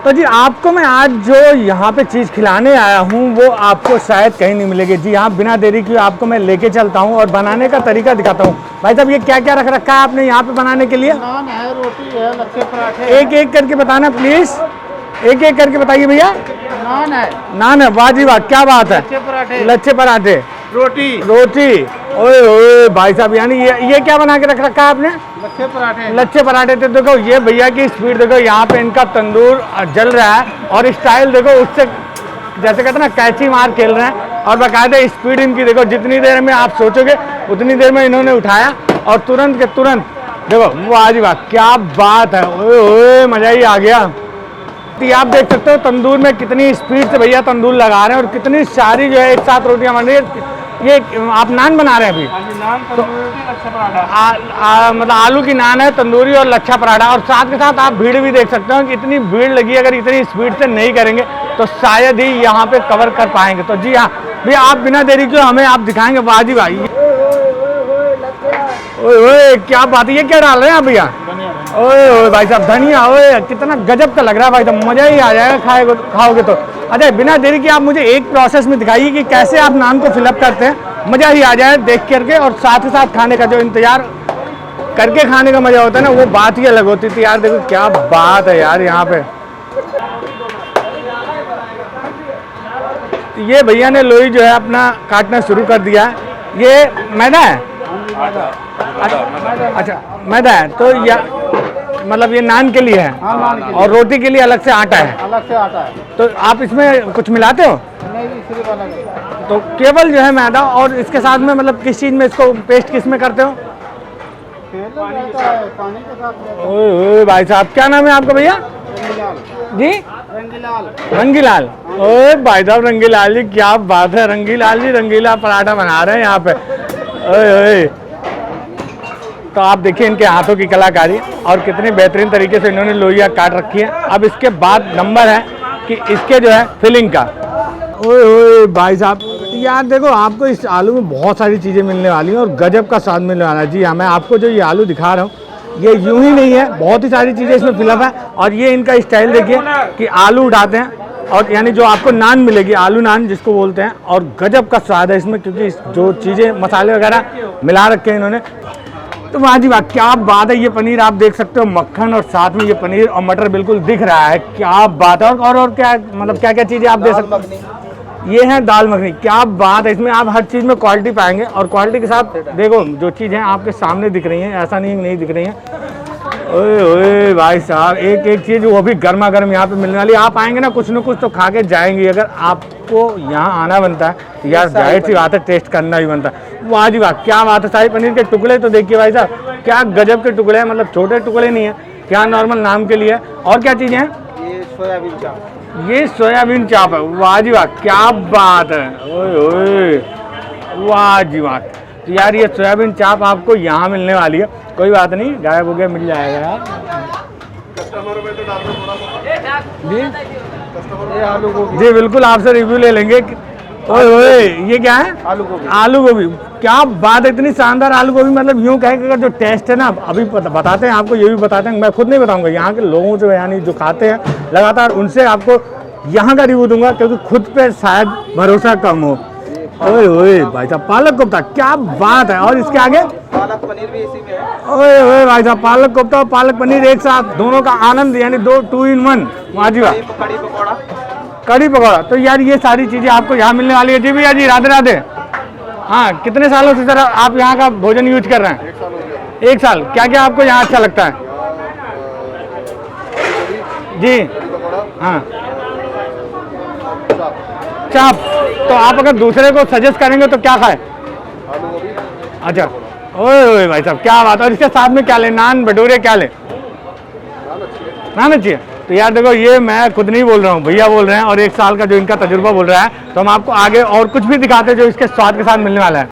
तो जी आपको मैं आज जो यहाँ पे चीज़ खिलाने आया हूँ वो आपको शायद कहीं नहीं मिलेगी। जी हाँ, बिना देरी किए आपको मैं लेके चलता हूँ और बनाने का तरीका दिखाता हूँ। भाई साहब, ये क्या क्या रख रखा है आपने यहाँ पे बनाने के लिए? नान है, रोटी है, लच्छे पराठे। एक एक करके बताना प्लीज़, एक एक करके बताइए भैया। नान है, नान है, वाह जी वाह, क्या बात है। लच्छे पराठे, लच्छे पराठे, रोटी, रोटी। ओए ओए भाई साहब, यानी ये क्या बना के रख रखा है आपने? लच्छे पराठे। लच्छे पराठे। तो देखो ये भैया की स्पीड देखो, यहाँ पे इनका तंदूर जल रहा है और स्टाइल देखो उससे जैसे कहते हैं ना कैची मार खेल रहे हैं। और बाकायदा स्पीड इनकी देखो, जितनी देर में आप सोचोगे उतनी देर में इन्होंने उठाया और तुरंत के तुरंत देखो, वाह जी वाह, क्या बात है। ओए ओए, मजा ही आ गया। तो आप देख सकते हो तंदूर में कितनी स्पीड से भैया तंदूर लगा रहे हैं और कितनी सारी जो है एक साथ रोटियां बन रही है। ये आप नान बना रहे हैं अभी? नान, तंदूरी, लच्छा पराठा। मतलब आलू की नान है, तंदूरी और लच्छा पराठा। और साथ के साथ आप भीड़ भी देख सकते हो कि इतनी भीड़ लगी है। अगर इतनी स्पीड से नहीं करेंगे तो शायद ही यहाँ पे कवर कर पाएंगे। तो जी हाँ भैया, आप बिना देरी के हमें आप दिखाएंगे। बाजी भाई, ओए ओए, क्या बात है, ये क्या डाल रहे हैं आप भैया? ओए ओए भाई साहब, धनिया। ओए कितना गजब का लग रहा है भाई साहब, मजा ही आ जाएगा खाओगे तो। अच्छा, बिना देरी के आप मुझे एक प्रोसेस में दिखाइए कि कैसे आप नान को फिलअप करते हैं। मजा ही आ जाए देख करके, और साथ ही साथ खाने का जो इंतजार करके खाने का मजा होता है ना, वो बात ही अलग होती थी यार। देखो क्या बात है यार यहाँ पे। ये भैया ने लोई जो है अपना काटना शुरू कर दिया है। ये मैदा है? अच्छा, मैदा है। तो या मतलब ये नान के लिए है? हाँ, नान के लिए। और रोटी के लिए अलग से आटा है? अलग से आता है। तो आप इसमें कुछ मिलाते हो? नहीं, सिर्फ अलग है। तो केवल जो है मैदा, और इसके साथ में मतलब किस चीज़ में इसको पेस्ट किस में करते हो? तेल रहता है, पानी के साथ रहता है। ओए ओए भाई साहब, क्या नाम है आपका भैया? रंगीलाल। जी, रंगीलाल। रंगीलाल। ओए भाई साहब, रंगीलाल जी, क्या बात है। रंगीलाल जी रंगीला पराठा बना रहे हैं यहाँ पे। ओए ओए, तो आप देखिए इनके हाथों की कलाकारी और कितनी बेहतरीन तरीके से इन्होंने लोइयाँ काट रखी है। अब इसके बाद नंबर है कि इसके जो है फिलिंग का। ओए ओए भाई साहब, यार देखो आपको इस आलू में बहुत सारी चीज़ें मिलने वाली हैं और गजब का स्वाद मिलने वाला है। जी हाँ, मैं आपको जो ये आलू दिखा रहा हूँ ये यूं ही नहीं है, बहुत ही सारी चीज़ें इसमें फिलअप है। और ये इनका स्टाइल देखिए कि आलू उठाते हैं और यानी जो आपको नान मिलेगी, आलू नान जिसको बोलते हैं, और गजब का स्वाद है इसमें, क्योंकि जो चीज़ें मसाले वगैरह मिला रखे हैं इन्होंने। तो वाह जी वाह, क्या बात है। ये पनीर आप देख सकते हो, मक्खन और साथ में ये पनीर और मटर बिल्कुल दिख रहा है। क्या बात है। और क्या मतलब क्या क्या चीज़ें आप दे सकते हो? ये है दाल मखनी। क्या बात है, इसमें आप हर चीज़ में क्वालिटी पाएंगे। और क्वालिटी के साथ देखो जो चीज़ें आपके सामने दिख रही हैं, ऐसा नहीं दिख रही हैं। ओए ओए भाई साहब, एक एक चीज़ वो भी गर्मा गर्म यहाँ पे मिलने वाली। आप आएंगे ना कुछ तो खा के जाएंगे। अगर आपको यहाँ आना बनता है यार, जाहिर सी बात है टेस्ट करना भी बनता है। वाह जी वाह, क्या बात है। शाही पनीर के टुकड़े तो देखिए भाई साहब, क्या गजब के टुकड़े हैं। मतलब छोटे टुकड़े नहीं है, क्या नॉर्मल नाम के लिए। और क्या चीज़ें हैं? ये सोयाबीन चाप। ये सोयाबीन चाप है। वाह जी वाह, क्या बात है। ओए ओए, वाह जी वाह। तो यार ये सोयाबीन चाप आपको यहाँ मिलने वाली है। कोई बात नहीं, गायब हो गया, मिल जाएगा यार। जी ये आलू गोभी। जी बिल्कुल, आपसे रिव्यू ले लेंगे। ओए ओए, ये क्या है? आलू गोभी। आलू गोभी। क्या बात है, इतनी शानदार आलू गोभी। मतलब यूँ कहें कि अगर जो टेस्ट है ना, अभी बताते हैं आपको, ये भी बताते हैं, मैं खुद नहीं बताऊंगा, यहाँ के लोगों से यानी जो खाते हैं लगातार उनसे आपको यहाँ का रिव्यू दूंगा, क्योंकि खुद पे शायद भरोसा कम हो। ओए ओए भाई साहब, पालक कोफ्ता, क्या बात है। और इसके आगे पालक पनीर भी इसी में है। ओए ओए भाई साहब, पालक कोफ्ता और पालक पनीर एक साथ, दोनों का आनंद, यानी 2 in 1। वाह जी वाह। कड़ी पकौड़ा। कड़ी पकौड़ा। तो यार ये सारी चीज़ें आपको यहाँ मिलने वाली है। जी भैया जी, राधे राधे। हाँ, कितने सालों से सर आप यहाँ का भोजन यूज कर रहे हैं? 1 साल हो गया। 1 साल। क्या क्या आपको यहाँ अच्छा लगता है? जी हाँ, चाप। तो आप अगर दूसरे को सजेस्ट करेंगे तो क्या खाए? आलू गोभी। अच्छा, ओए ओए भाई साहब, क्या बात है। और इसके साथ में क्या ले? नान, भटूरे, क्या ले? नान अच्छी है। तो यार देखो, ये मैं खुद नहीं बोल रहा हूँ, भैया बोल रहे हैं, और 1 साल का जो इनका तजुर्बा बोल रहा है। तो हम आपको आगे और कुछ भी दिखाते हैं जो इसके स्वाद के साथ मिलने वाला है।